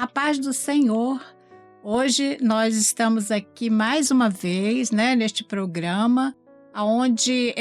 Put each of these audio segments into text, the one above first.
A paz do Senhor. Hoje nós estamos aqui mais uma vez, né, neste programa, onde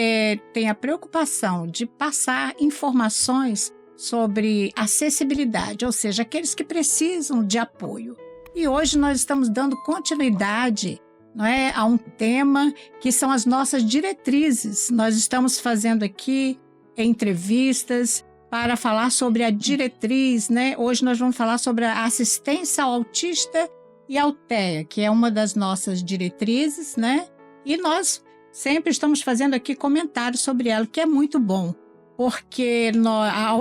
tem a preocupação de passar informações sobre acessibilidade, ou seja, aqueles que precisam de apoio. E hoje nós estamos dando continuidade, não é, a um tema que são as nossas diretrizes. Nós estamos fazendo aqui entrevistas para falar sobre a diretriz, né? Hoje nós vamos falar sobre a assistência ao autista e ao TEA, que é uma das nossas diretrizes, né? E nós sempre estamos fazendo aqui comentários sobre ela, que é muito bom, porque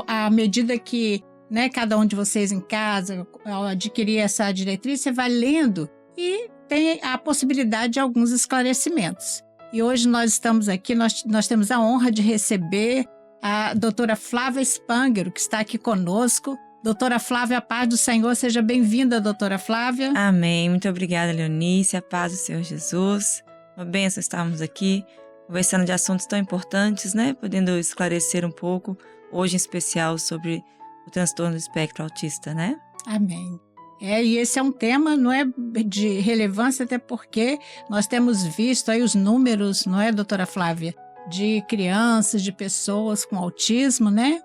à medida que, né, cada um de vocês em casa, ao adquirir essa diretriz, você vai lendo e tem a possibilidade de alguns esclarecimentos. E hoje nós estamos aqui, nós temos a honra de receber a doutora Flávia Spangero, que está aqui conosco. Doutora Flávia, a paz do Senhor, seja bem-vinda, doutora Flávia. Amém, muito obrigada, Leonice, a paz do Senhor Jesus. Uma bênção estarmos aqui, conversando de assuntos tão importantes, né? Podendo esclarecer um pouco, hoje em especial, sobre o transtorno do espectro autista, né? Amém. E esse é um tema, não é, de relevância, até porque nós temos visto aí os números, não é, doutora Flávia, de crianças, de pessoas com autismo, né?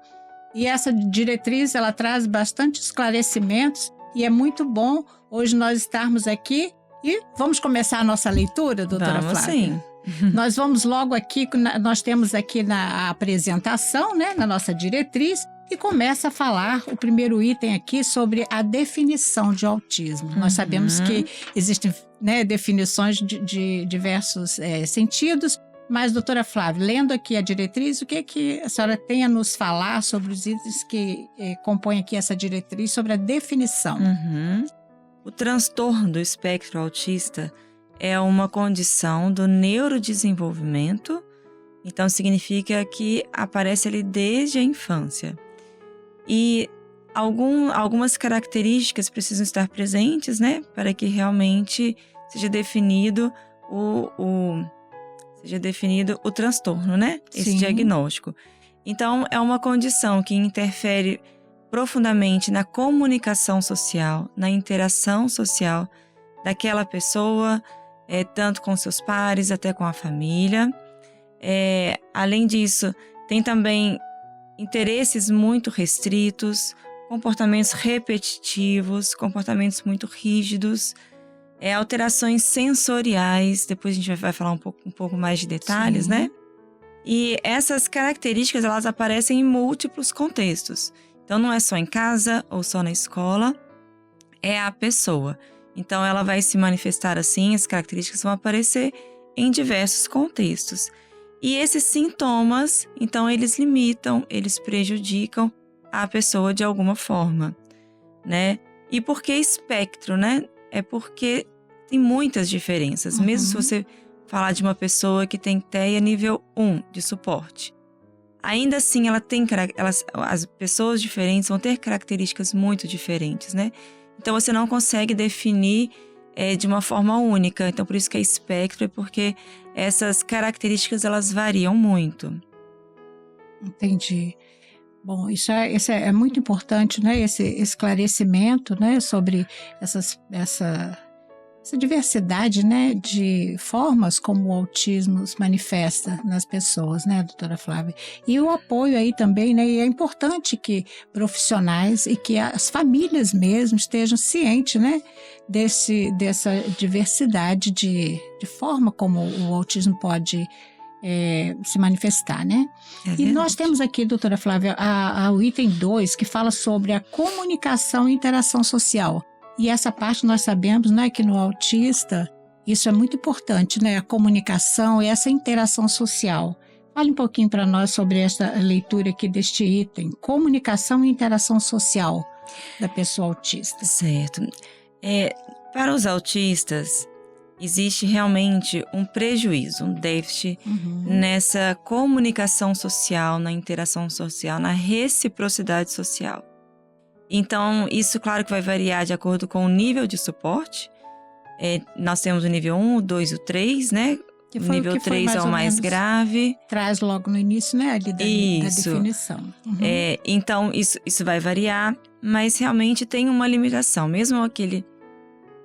E essa diretriz, ela traz bastante esclarecimentos e é muito bom hoje nós estarmos aqui. E vamos começar a nossa leitura, doutora Vamos, Flávia? sim. Nós vamos logo aqui, nós temos aqui na apresentação, né, na nossa diretriz, e começa a falar o primeiro item aqui sobre a definição de autismo. Nós sabemos que existem, né, definições de diversos sentidos, mas, doutora Flávia, lendo aqui a diretriz, o que a senhora tem a nos falar sobre os itens que compõem aqui essa diretriz, sobre a definição? O transtorno do espectro autista é uma condição do neurodesenvolvimento, então significa que aparece ali desde a infância. E algumas características precisam estar presentes, né, para que realmente seja definido o transtorno, né? Esse diagnóstico. Então, é uma condição que interfere profundamente na comunicação social, na interação social daquela pessoa, tanto com seus pares, até com a família. Além disso, tem também interesses muito restritos, comportamentos repetitivos, comportamentos muito rígidos, alterações sensoriais, depois a gente vai falar um pouco mais de detalhes, né? E essas características, elas aparecem em múltiplos contextos. Então, não é só em casa ou só na escola, é a pessoa. Então, ela vai se manifestar assim, as características vão aparecer em diversos contextos. E esses sintomas, então, eles limitam, eles prejudicam a pessoa de alguma forma, né? E por que espectro, né? É porque tem muitas diferenças. Mesmo se você falar de uma pessoa que tem TEA nível 1 de suporte, ainda assim as pessoas diferentes vão ter características muito diferentes, né? Então você não consegue definir de uma forma única. Então por isso que é espectro, é porque essas características elas variam muito. Entendi. Bom, isso é muito importante, né? Esse esclarecimento, né? Sobre essa diversidade, né? De formas como o autismo se manifesta nas pessoas, né, doutora Flávia? E o apoio aí também, né? E é importante que profissionais e que as famílias mesmo estejam cientes, né? Dessa diversidade de forma como o autismo pode se manifestar, né? E nós temos aqui, doutora Flávia, o item 2, que fala sobre a comunicação e interação social. E essa parte nós sabemos, né, que no autista isso é muito importante, né? A comunicação e essa interação social. Fale um pouquinho para nós sobre essa leitura aqui deste item, comunicação e interação social da pessoa autista. Certo. Para os autistas, existe realmente um prejuízo, um déficit nessa comunicação social, na interação social, na reciprocidade social. Então, isso, claro que vai variar de acordo com o nível de suporte. Nós temos o nível 1, o 2 e o 3, né? Que foi nível o que 3 é o mais grave. Traz logo no início, né, ali da definição. Uhum. Então, isso vai variar, mas realmente tem uma limitação. Mesmo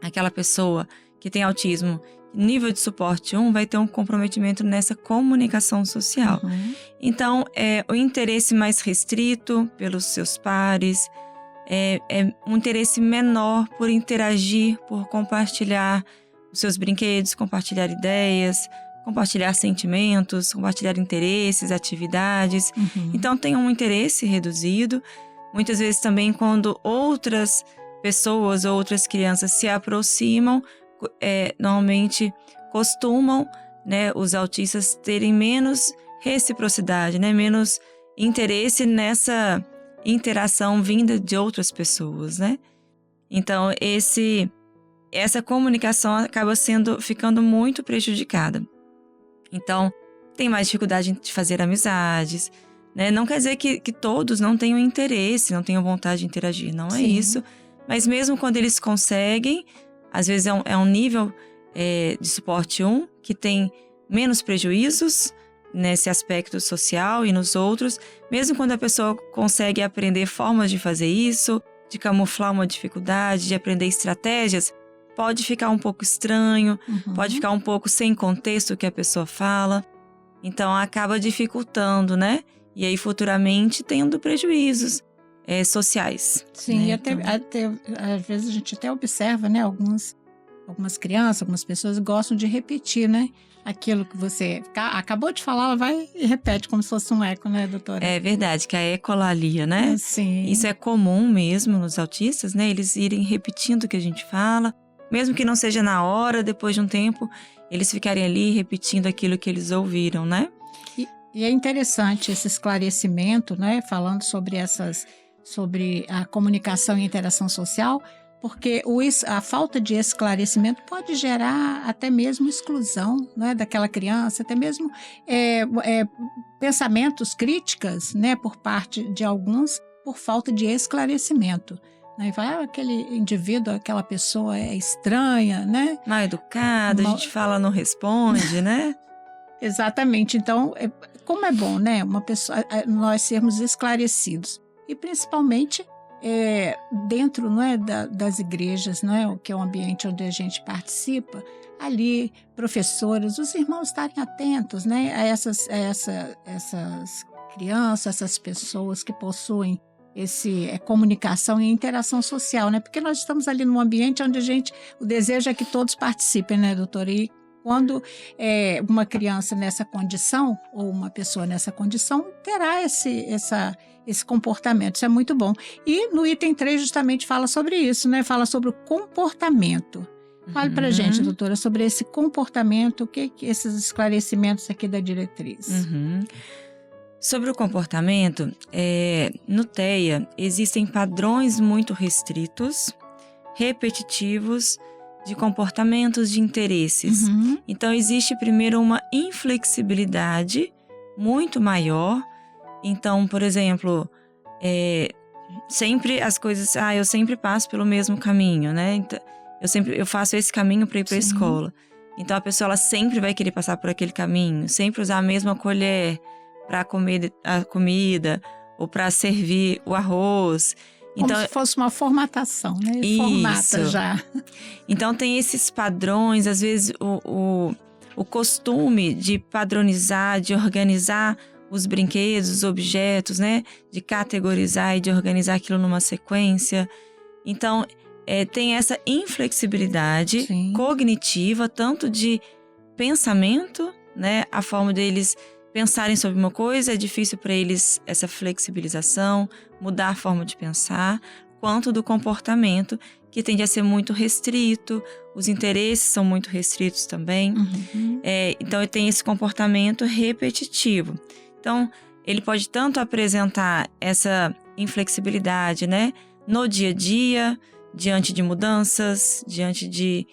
aquela pessoa que tem autismo, nível de suporte 1, vai ter um comprometimento nessa comunicação social. Uhum. Então, o interesse mais restrito pelos seus pares, um interesse menor por interagir, por compartilhar os seus brinquedos, compartilhar ideias, compartilhar sentimentos, compartilhar interesses, atividades. Uhum. Então, tem um interesse reduzido. Muitas vezes também quando outras pessoas ou outras crianças se aproximam, normalmente costumam, né, os autistas terem menos reciprocidade, né, menos interesse nessa interação vinda de outras pessoas, né? Então, essa comunicação acaba ficando muito prejudicada. Então, tem mais dificuldade de fazer amizades, né? Não quer dizer que todos não tenham interesse, não tenham vontade de interagir, não é isso. Mas mesmo quando eles conseguem, às vezes é um nível de suporte 1 que tem menos prejuízos nesse aspecto social e nos outros. Mesmo quando a pessoa consegue aprender formas de fazer isso, de camuflar uma dificuldade, de aprender estratégias, pode ficar um pouco estranho, pode ficar um pouco sem contexto o que a pessoa fala. Então, acaba dificultando, né? E aí, futuramente, tendo prejuízos sociais. Sim, né? e até às vezes a gente até observa, né? Algumas crianças, algumas pessoas gostam de repetir, né? Aquilo que você acabou de falar, ela vai e repete como se fosse um eco, né, doutora? É verdade, que a ecolalia, né? Sim. Isso é comum mesmo nos autistas, né? Eles irem repetindo o que a gente fala. Mesmo que não seja na hora, depois de um tempo, eles ficarem ali repetindo aquilo que eles ouviram, né? E é interessante esse esclarecimento, né? Falando sobre a comunicação e interação social, porque a falta de esclarecimento pode gerar até mesmo exclusão, né, daquela criança, até mesmo pensamentos, críticas, né, por parte de alguns, por falta de esclarecimento. Né? Vai aquele indivíduo, aquela pessoa é estranha, né? Mal educada, a gente fala, não responde, né? Exatamente. Então, como é bom, né, nós sermos esclarecidos. E principalmente dentro, não é, das igrejas, não é, que é o ambiente onde a gente participa, ali, professores, os irmãos estarem atentos, né, a essas crianças, essas pessoas que possuem comunicação e interação social, né, porque nós estamos ali num ambiente onde o desejo é que todos participem, né, doutora? E quando uma criança nessa condição, ou uma pessoa nessa condição, terá esse comportamento. Isso é muito bom. E no item 3 justamente fala sobre isso, né? Fala sobre o comportamento. Fale pra gente, doutora, sobre esse comportamento, o que esses esclarecimentos aqui da diretriz. Sobre o comportamento, no TEA existem padrões muito restritos, repetitivos, de comportamentos, de interesses. Então, existe primeiro uma inflexibilidade muito maior. Então, por exemplo, sempre as coisas... eu sempre passo pelo mesmo caminho, né? Então, eu faço esse caminho para ir para a escola. Então, a pessoa ela sempre vai querer passar por aquele caminho, sempre usar a mesma colher para comer a comida ou para servir o arroz. Como se fosse uma formatação, né? Formata já. Então, tem esses padrões, às vezes o costume de padronizar, de organizar os brinquedos, os objetos, né? De categorizar e de organizar aquilo numa sequência. Então, tem essa inflexibilidade cognitiva, tanto de pensamento, né? A forma deles pensarem sobre uma coisa, é difícil para eles essa flexibilização, mudar a forma de pensar, quanto do comportamento, que tende a ser muito restrito, os interesses são muito restritos também. Então, ele tem esse comportamento repetitivo. Então, ele pode tanto apresentar essa inflexibilidade, né, no dia a dia, diante de mudanças, diante de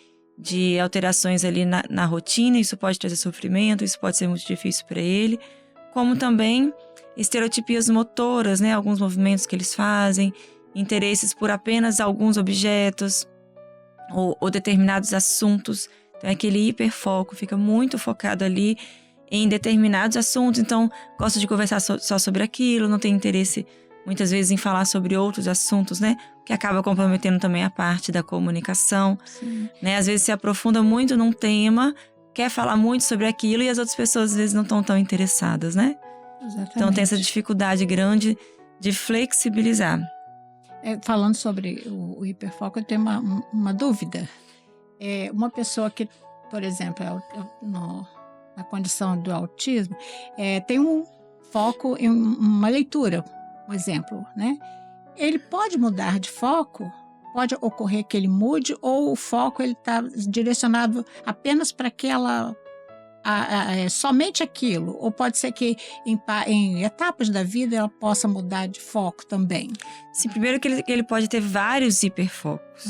alterações ali na rotina, isso pode trazer sofrimento, isso pode ser muito difícil para ele, como também estereotipias motoras, né, alguns movimentos que eles fazem, interesses por apenas alguns objetos ou determinados assuntos Então, é aquele hiperfoco, fica muito focado ali em determinados assuntos. Então, gosta de conversar só sobre aquilo, não tem interesse, muitas vezes, em falar sobre outros assuntos, né? Que acaba comprometendo também a parte da comunicação, né? Às vezes se aprofunda muito num tema, quer falar muito sobre aquilo e as outras pessoas, às vezes, não estão tão interessadas, né? Exatamente. Então, tem essa dificuldade grande de flexibilizar. Falando sobre o hiperfoco, eu tenho uma dúvida. Uma pessoa que, por exemplo, na condição do autismo, tem um foco em uma leitura, um exemplo, né? Ele pode mudar de foco? Pode ocorrer que ele mude, ou o foco está direcionado apenas para aquela... somente aquilo? Ou pode ser que em etapas da vida ela possa mudar de foco também? Sim, primeiro que ele pode ter vários hiperfocos.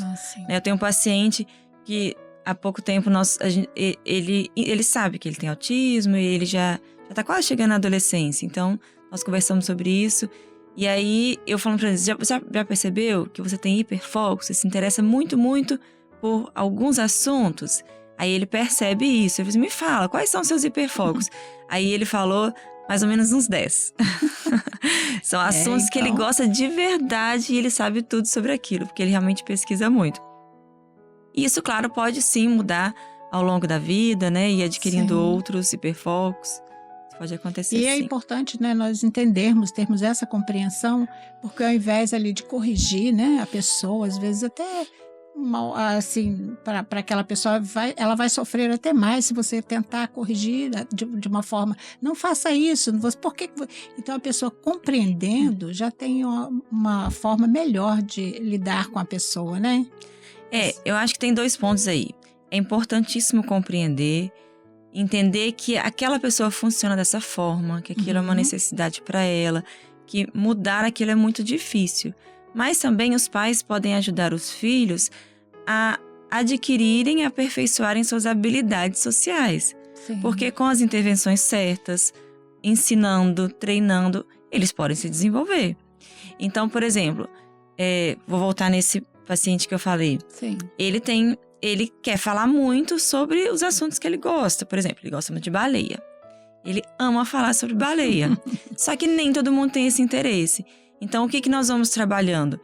Eu tenho um paciente que há pouco tempo ele sabe que ele tem autismo e ele já está quase chegando na adolescência. Então, nós conversamos sobre isso. E aí, eu falo para ele, já percebeu que você tem hiperfoco? Você se interessa muito, muito por alguns assuntos? Aí ele percebe isso. Ele diz, me fala, quais são os seus hiperfocos? Aí ele falou mais ou menos uns 10. São assuntos que ele gosta de verdade e ele sabe tudo sobre aquilo, porque ele realmente pesquisa muito. E isso, claro, pode sim mudar ao longo da vida, né? E adquirindo outros hiperfocos. Pode acontecer, sim. E é importante, né, nós entendermos, termos essa compreensão, porque ao invés ali de corrigir, né, a pessoa, às vezes até assim, para aquela pessoa, ela vai sofrer até mais se você tentar corrigir de uma forma, não faça isso, por que... Então a pessoa compreendendo já tem uma forma melhor de lidar com a pessoa, né? Eu acho que tem 2 pontos aí. É importantíssimo compreender, entender que aquela pessoa funciona dessa forma, que aquilo é uma necessidade para ela, que mudar aquilo é muito difícil. Mas também os pais podem ajudar os filhos a adquirirem e aperfeiçoarem suas habilidades sociais. Sim. Porque com as intervenções certas, ensinando, treinando, eles podem se desenvolver. Então, por exemplo, vou voltar nesse paciente que eu falei. Sim. Ele quer falar muito sobre os assuntos que ele gosta. Por exemplo, ele gosta muito de baleia. Ele ama falar sobre baleia. Só que nem todo mundo tem esse interesse. Então, o que nós vamos trabalhando?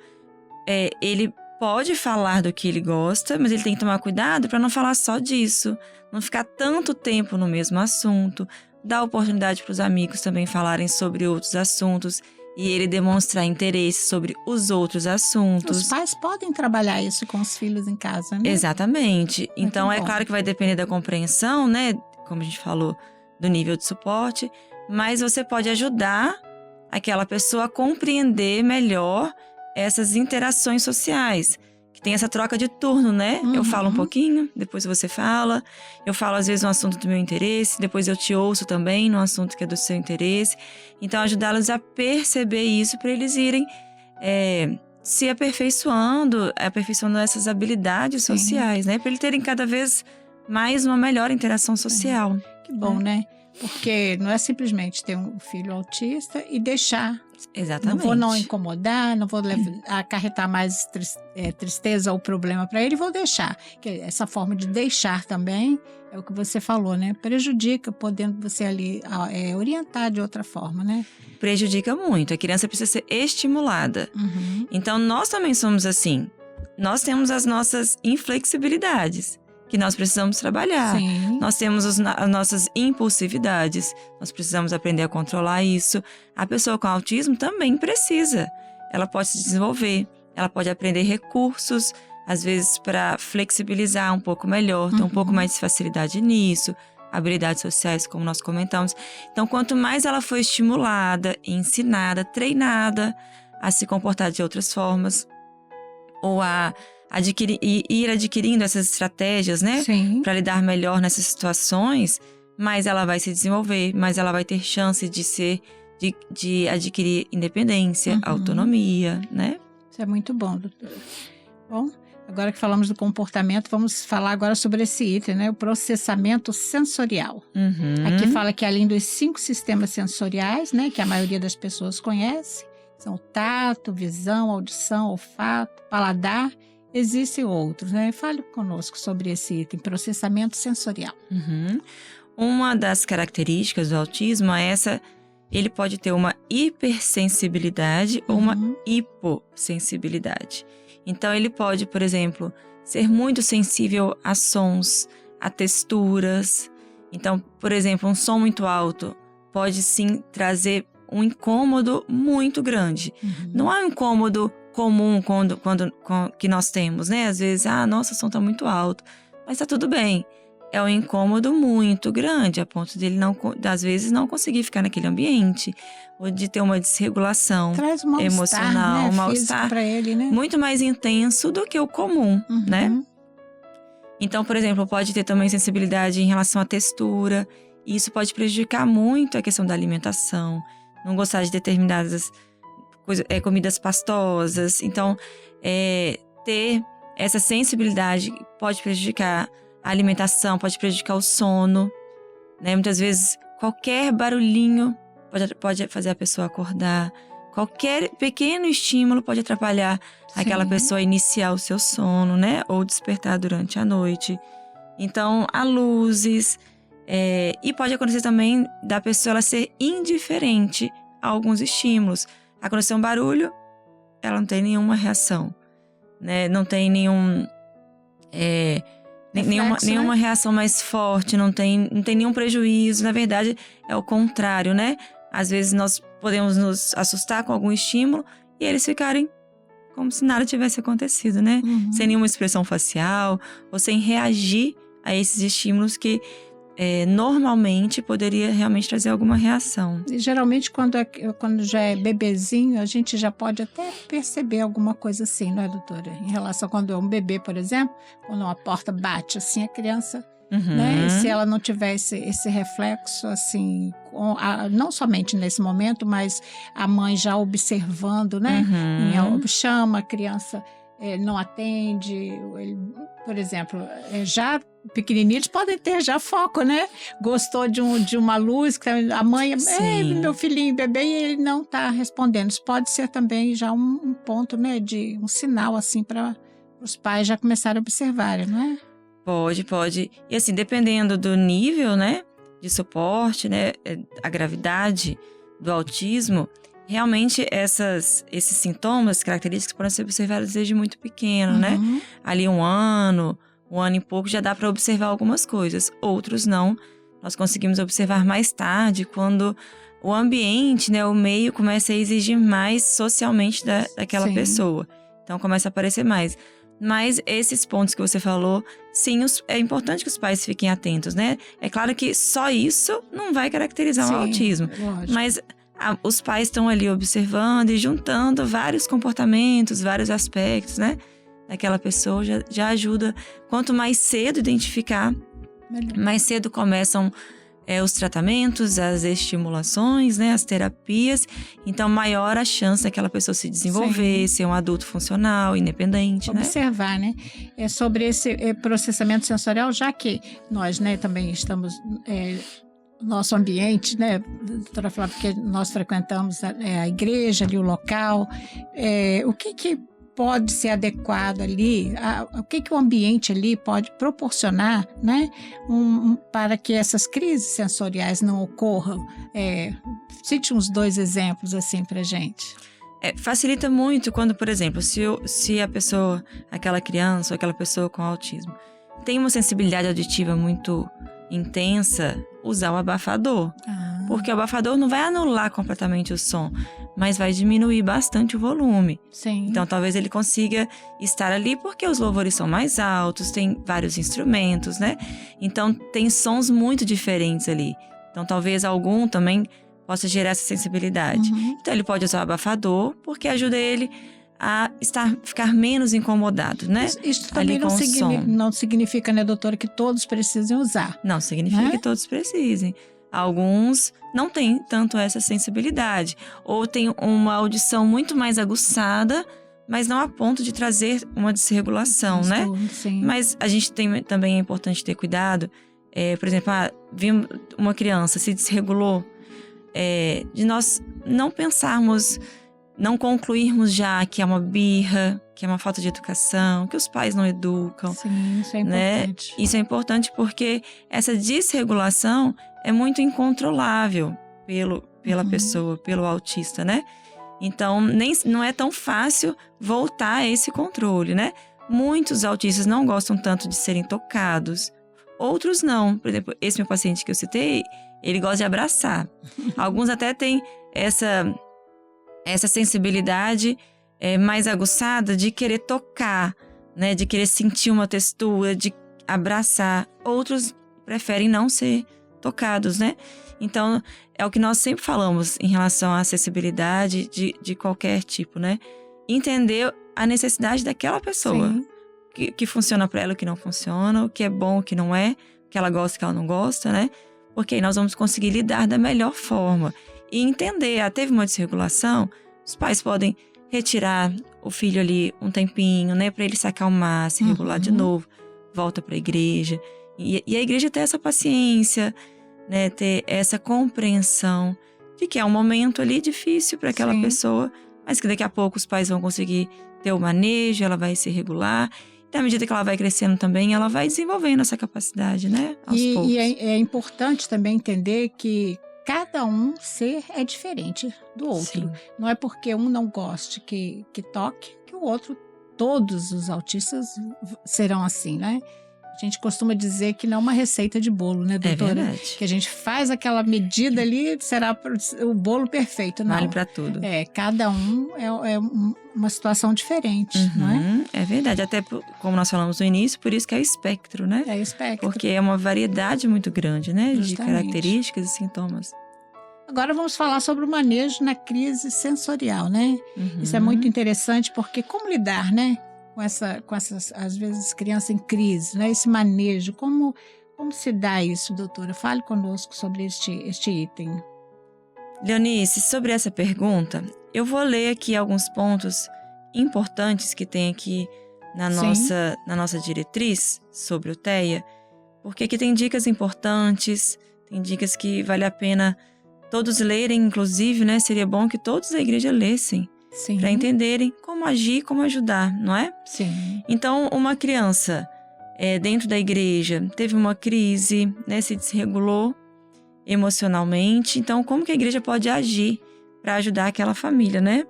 Ele pode falar do que ele gosta, mas ele tem que tomar cuidado para não falar só disso. Não ficar tanto tempo no mesmo assunto. Dar oportunidade para os amigos também falarem sobre outros assuntos. E ele demonstrar interesse sobre os outros assuntos. Os pais podem trabalhar isso com os filhos em casa, né? Exatamente. Então, é claro que vai depender da compreensão, né? Como a gente falou, do nível de suporte. Mas você pode ajudar aquela pessoa a compreender melhor essas interações sociais. Que tem essa troca de turno, né? Eu falo um pouquinho, depois você fala. Eu falo, às vezes, um assunto do meu interesse. Depois eu te ouço também num assunto que é do seu interesse. Então, ajudá-los a perceber isso para eles irem se aperfeiçoando essas habilidades sociais, né? Para eles terem cada vez mais uma melhor interação social. Que bom, né? Porque não é simplesmente ter um filho autista e deixar. Exatamente. Não vou incomodar, não vou acarretar mais tristeza ou problema para ele, vou deixar. Essa forma de deixar também é o que você falou, né? Prejudica, podendo você ali orientar de outra forma, né? Prejudica muito. A criança precisa ser estimulada. Então, nós também somos assim. Nós temos as nossas inflexibilidades que nós precisamos trabalhar. Sim. Nós temos as nossas impulsividades, nós precisamos aprender a controlar isso. A pessoa com autismo também precisa. Ela pode se desenvolver, ela pode aprender recursos, às vezes para flexibilizar um pouco melhor, ter um pouco mais de facilidade nisso, habilidades sociais, como nós comentamos. Então, quanto mais ela for estimulada, ensinada, treinada a se comportar de outras formas, ou a ir adquirindo essas estratégias, né? Para lidar melhor nessas situações, mais ela vai se desenvolver, mais ela vai ter chance de adquirir independência, autonomia, né? Isso é muito bom, doutora. Bom, agora que falamos do comportamento, vamos falar agora sobre esse item, né? O processamento sensorial. Aqui fala que além dos 5 sistemas sensoriais, né? Que a maioria das pessoas conhece, são o tato, visão, audição, olfato, paladar existem outros, né? Fale conosco sobre esse item, processamento sensorial. Uhum. Uma das características do autismo é ele pode ter uma hipersensibilidade ou uma hipossensibilidade. Então, ele pode, por exemplo, ser muito sensível a sons, a texturas. Então, por exemplo, um som muito alto pode sim trazer um incômodo muito grande. Não é um incômodo comum que nós temos, né? Às vezes, nossa, o som tá muito alto. Mas tá tudo bem. É um incômodo muito grande, a ponto dele, às vezes, não conseguir ficar naquele ambiente. Ou de ter uma desregulação emocional, né? um mal-estar para ele, né? muito mais intenso do que o comum, né? Então, por exemplo, pode ter também sensibilidade em relação à textura. E isso pode prejudicar muito a questão da alimentação. Não gostar de determinadas comidas pastosas. Então, ter essa sensibilidade pode prejudicar a alimentação, pode prejudicar o sono, né? Muitas vezes, qualquer barulhinho pode fazer a pessoa acordar. Qualquer pequeno estímulo pode atrapalhar aquela pessoa a iniciar o seu sono, né? Ou despertar durante a noite. Então, há luzes. E pode acontecer também da pessoa ela ser indiferente a alguns estímulos. Aconteceu um barulho, ela não tem nenhuma reação, né? Não tem nenhuma reação mais forte, não tem nenhum prejuízo. Na verdade, é o contrário, né? Às vezes nós podemos nos assustar com algum estímulo e eles ficarem como se nada tivesse acontecido, né? Sem nenhuma expressão facial ou sem reagir a esses estímulos que normalmente poderia realmente trazer alguma reação. E geralmente, quando já é bebezinho, a gente já pode até perceber alguma coisa assim, não é, doutora? Em relação a quando é um bebê, por exemplo, quando uma porta bate assim, a criança, né? E se ela não tiver esse reflexo, assim, não somente nesse momento, mas a mãe já observando, né? Chama a criança, não atende, por exemplo, já pequenininhos podem ter já foco, né? Gostou de uma luz, que a mãe, meu filhinho, bebê, e ele não está respondendo. Isso pode ser também já um ponto, né? De um sinal, assim, para os pais já começarem a observarem, não é? Pode. E assim, dependendo do nível, né? De suporte, né? A gravidade do autismo, realmente esses sintomas, características podem ser observadas desde muito pequeno, né? Ali um ano e pouco já dá para observar algumas coisas. Outros não. Nós conseguimos observar mais tarde, quando o ambiente, né, o meio começa a exigir mais socialmente daquela pessoa. Então começa a aparecer mais. Mas esses pontos que você falou, sim, é importante que os pais fiquem atentos, né? É claro que só isso não vai caracterizar um autismo. Lógico. Mas os pais estão ali observando e juntando vários comportamentos, vários aspectos, né? Daquela pessoa já ajuda. Quanto mais cedo identificar, mais cedo começam os tratamentos, as estimulações, né? As terapias. Então, maior a chance daquela pessoa se desenvolver, ser um adulto funcional, independente, observar, né? Sobre esse processamento sensorial, já que nós, né, também estamos... nosso ambiente, né, doutora Flávia, porque nós frequentamos a igreja ali, o local, o que pode ser adequado ali, o que o ambiente ali pode proporcionar, né, para que essas crises sensoriais não ocorram? Cite uns 2 exemplos assim pra gente. Facilita muito quando, por exemplo, se a pessoa, aquela criança ou aquela pessoa com autismo, tem uma sensibilidade auditiva muito intensa, usar o abafador. Porque o abafador não vai anular completamente o som, mas vai diminuir bastante o volume. Então, talvez ele consiga estar ali porque os louvores são mais altos, tem vários instrumentos, né? Então, tem sons muito diferentes ali. Então, talvez algum também possa gerar essa sensibilidade. Então, ele pode usar o abafador porque ajuda ele a ficar menos incomodado, né? Isso também não significa, né, doutora, que todos precisem usar. Não significa que todos precisem. Alguns não têm tanto essa sensibilidade. Ou tem uma audição muito mais aguçada, mas não a ponto de trazer uma desregulação, né? Sim. Mas a gente também é importante ter cuidado. Por exemplo, vimos uma criança se desregulou, de nós não pensarmos não concluirmos já que é uma birra, que é uma falta de educação, que os pais não educam. Sim, isso é importante. Isso é importante porque essa desregulação é muito incontrolável pela pessoa, pelo autista, né? Então, não é tão fácil voltar a esse controle, né? Muitos autistas não gostam tanto de serem tocados, outros não. Por exemplo, esse meu paciente que eu citei, ele gosta de abraçar. Alguns até têm essa sensibilidade mais aguçada de querer tocar, né? De querer sentir uma textura, de abraçar. Outros preferem não ser tocados, né? Então, é o que nós sempre falamos em relação à acessibilidade de qualquer tipo, né? Entender a necessidade daquela pessoa. Que funciona para ela, o que não funciona, o que é bom, o que não é, o que ela gosta, o que ela não gosta, né? Porque aí nós vamos conseguir lidar da melhor forma. E entender, teve uma desregulação, os pais podem retirar o filho ali um tempinho, né? Para ele se acalmar, se regular de novo, volta para a igreja. E a igreja ter essa paciência, né? Ter essa compreensão de que é um momento ali difícil para aquela pessoa, mas que daqui a pouco os pais vão conseguir ter o manejo, ela vai se regular. E à medida que ela vai crescendo também, ela vai desenvolvendo essa capacidade, né? Aos poucos. E é importante também entender que cada ser é diferente do outro. Sim. Não é porque um não goste que toque, que o outro, todos os autistas serão assim, né? A gente costuma dizer que não é uma receita de bolo, né, doutora? É verdade. Que a gente faz aquela medida ali, será o bolo perfeito, não. Vale para tudo. Cada um é uma situação diferente, não é? É verdade. Até como nós falamos no início, por isso que é o espectro, né? É o espectro. Porque é uma variedade muito grande, né? Justamente. De características e sintomas. Agora vamos falar sobre o manejo na crise sensorial, né? Isso é muito interessante porque como lidar, né? Com essas, às vezes, crianças em crise, né? Esse manejo, como se dá isso, doutora? Fale conosco sobre este item. Leonice, sobre essa pergunta, eu vou ler aqui alguns pontos importantes que tem aqui na nossa diretriz sobre o TEA, porque aqui tem dicas importantes, tem dicas que vale a pena todos lerem, inclusive, né? Seria bom que todos da igreja lessem. Para entenderem como agir, como ajudar, não é? Sim. Então, uma criança dentro da igreja teve uma crise, né, se desregulou emocionalmente. Então, como que a igreja pode agir para ajudar aquela família, né?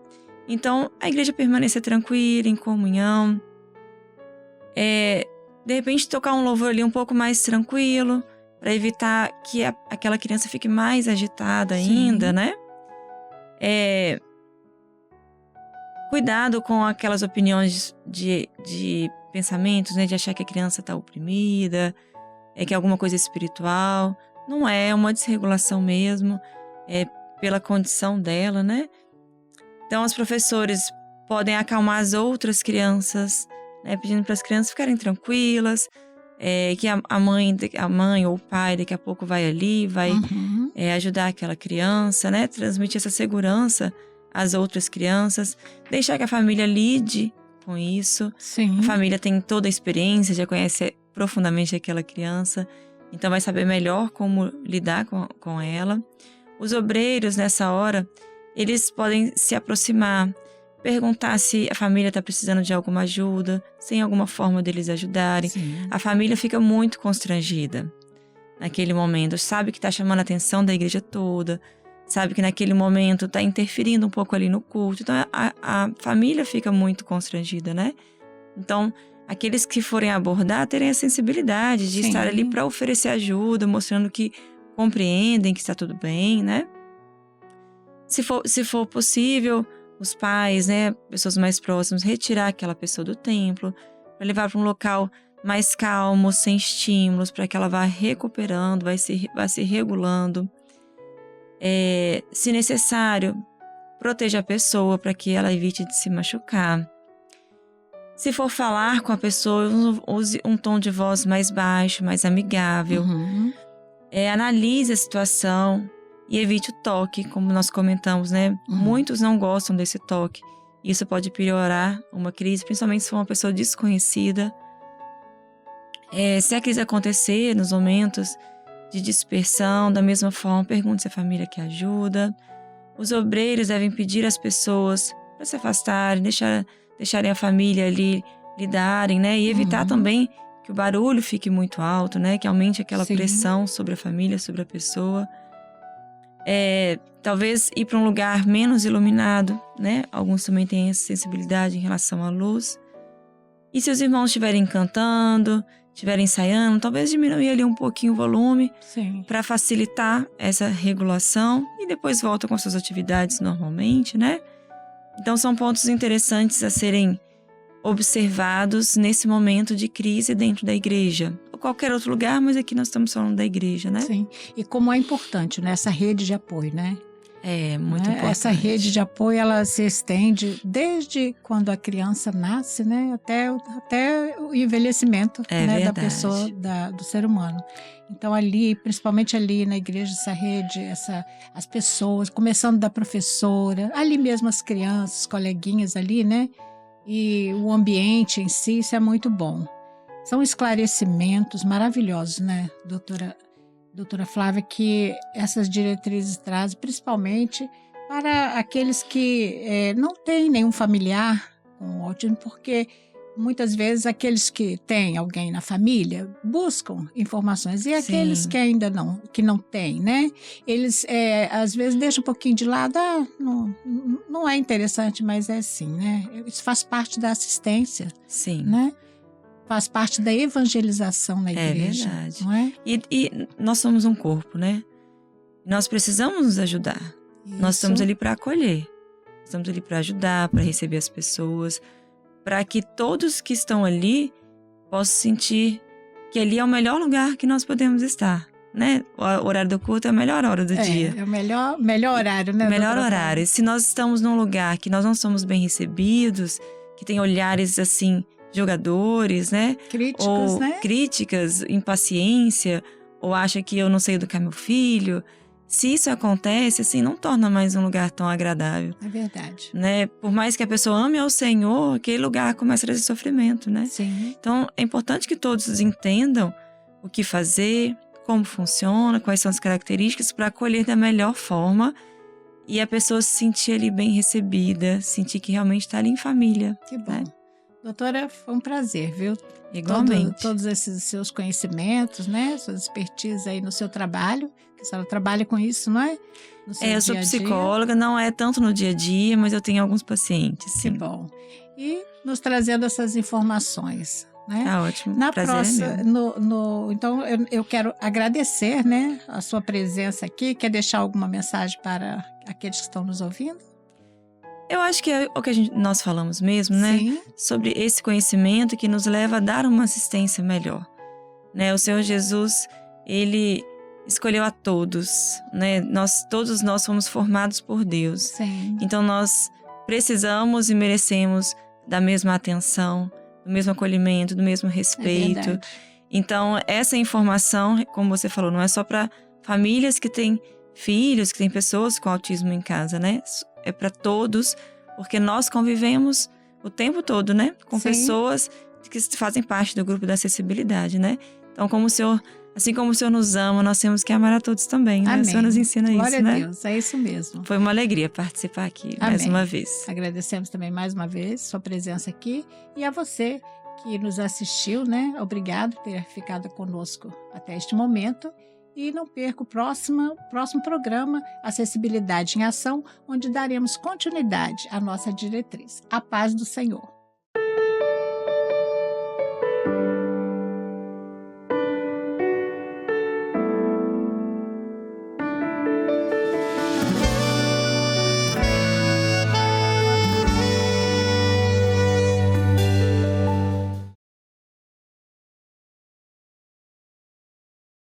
Então, a igreja permanecer tranquila, em comunhão. De repente, tocar um louvor ali um pouco mais tranquilo, para evitar que aquela criança fique mais agitada ainda, né? Cuidado com aquelas opiniões de pensamentos, né? De achar que a criança está oprimida, que é alguma coisa espiritual. Não é uma desregulação mesmo, é pela condição dela, né? Então, os professores podem acalmar as outras crianças, né? Pedindo para as crianças ficarem tranquilas, que a mãe ou o pai daqui a pouco vai ali, vai ajudar aquela criança, né? Transmitir essa segurança às outras crianças, deixar que a família lide com isso. Sim. A família tem toda a experiência, já conhece profundamente aquela criança, então vai saber melhor como lidar com ela. Os obreiros, nessa hora, eles podem se aproximar, perguntar se a família está precisando de alguma ajuda, se tem alguma forma deles ajudarem. Sim. A família fica muito constrangida naquele momento, sabe que está chamando a atenção da igreja toda, sabe que naquele momento está interferindo um pouco ali no culto. Então, a família fica muito constrangida, né? Então, aqueles que forem abordar, terem a sensibilidade de estar ali para oferecer ajuda, mostrando que compreendem, que está tudo bem, né? Se for possível, os pais, né, pessoas mais próximas, retirar aquela pessoa do templo, para levar para um local mais calmo, sem estímulos, para que ela vá recuperando, vá se regulando. Se necessário, proteja a pessoa para que ela evite de se machucar. Se for falar com a pessoa, use um tom de voz mais baixo, mais amigável. Analise a situação e evite o toque, como nós comentamos, né? Muitos não gostam desse toque. Isso pode piorar uma crise, principalmente se for uma pessoa desconhecida. Se a crise acontecer nos momentos de dispersão, da mesma forma, pergunte se a família quer ajuda. Os obreiros devem pedir às pessoas para se afastarem, deixarem a família ali lidarem, né? E evitar também que o barulho fique muito alto, né? Que aumente aquela pressão sobre a família, sobre a pessoa. Talvez ir para um lugar menos iluminado, né? Alguns também têm essa sensibilidade em relação à luz. E se os irmãos estiverem cantando, estiverem ensaiando, talvez diminuir ali um pouquinho o volume para facilitar essa regulação e depois volta com suas atividades normalmente, né? Então são pontos interessantes a serem observados nesse momento de crise dentro da igreja. Ou qualquer outro lugar, mas aqui nós estamos falando da igreja, né? Sim. E como é importante, né? Essa rede de apoio, né? É muito importante. Essa rede de apoio, ela se estende desde quando a criança nasce, né? Até o envelhecimento, né? Da pessoa, do ser humano. Então ali, principalmente ali na igreja, essa rede, as pessoas, começando da professora, ali mesmo as crianças, coleguinhas ali, né? E o ambiente em si, isso é muito bom. São esclarecimentos maravilhosos, né, doutora Flávia, que essas diretrizes trazem, principalmente para aqueles que não têm nenhum familiar com autismo, porque muitas vezes aqueles que têm alguém na família buscam informações e aqueles que ainda não têm, né? Eles às vezes deixam um pouquinho de lado, não é interessante, mas é sim, né? Isso faz parte da assistência, né? Faz parte da evangelização na igreja. É verdade. Não é? E nós somos um corpo, né? Nós precisamos nos ajudar. Isso. Nós estamos ali para acolher. Estamos ali para ajudar, para receber as pessoas, para que todos que estão ali possam sentir que ali é o melhor lugar que nós podemos estar, né? O horário do culto é a melhor hora do dia. É o melhor horário, né? O melhor horário. E se nós estamos num lugar que nós não somos bem recebidos, que tem olhares assim, jogadores, né? Críticos, ou né? Críticas, impaciência, ou acha que eu não sei educar meu filho. Se isso acontece, assim, não torna mais um lugar tão agradável. É verdade. Né? Por mais que a pessoa ame ao Senhor, aquele lugar começa a trazer sofrimento, né? Sim. Então, é importante que todos entendam o que fazer, como funciona, quais são as características para acolher da melhor forma e a pessoa se sentir ali bem recebida, sentir que realmente está ali em família. Que bom. Né? Doutora, foi um prazer, viu? Igualmente. Todos esses seus conhecimentos, né? Suas expertises aí no seu trabalho, que a senhora trabalha com isso, não é? Eu sou psicóloga, não é tanto no dia a dia, mas eu tenho alguns pacientes, sim. Que bom. E nos trazendo essas informações, né? Tá ótimo. Na prazer próxima, é meu. Então, eu quero agradecer, né, a sua presença aqui. Quer deixar alguma mensagem para aqueles que estão nos ouvindo? Eu acho que é o que nós falamos mesmo, né? Sim. Sobre esse conhecimento que nos leva a dar uma assistência melhor. Né? O Senhor Jesus, Ele escolheu a todos, né? Todos nós fomos formados por Deus. Sim. Então nós precisamos e merecemos da mesma atenção, do mesmo acolhimento, do mesmo respeito. É então essa informação, como você falou, não é só para famílias que têm filhos, que têm pessoas com autismo em casa, né? É para todos, porque nós convivemos o tempo todo, né? Com pessoas que fazem parte do grupo da acessibilidade, né? Então, assim como o Senhor nos ama, nós temos que amar a todos também, né? Amém. O Senhor nos ensina Glória isso, né? Glória a Deus, é isso mesmo. Foi uma alegria participar aqui mais uma vez. Agradecemos também mais uma vez sua presença aqui e a você que nos assistiu, né? Obrigado por ter ficado conosco até este momento. E não perca o próximo programa, Acessibilidade em Ação, onde daremos continuidade à nossa diretriz. A paz do Senhor.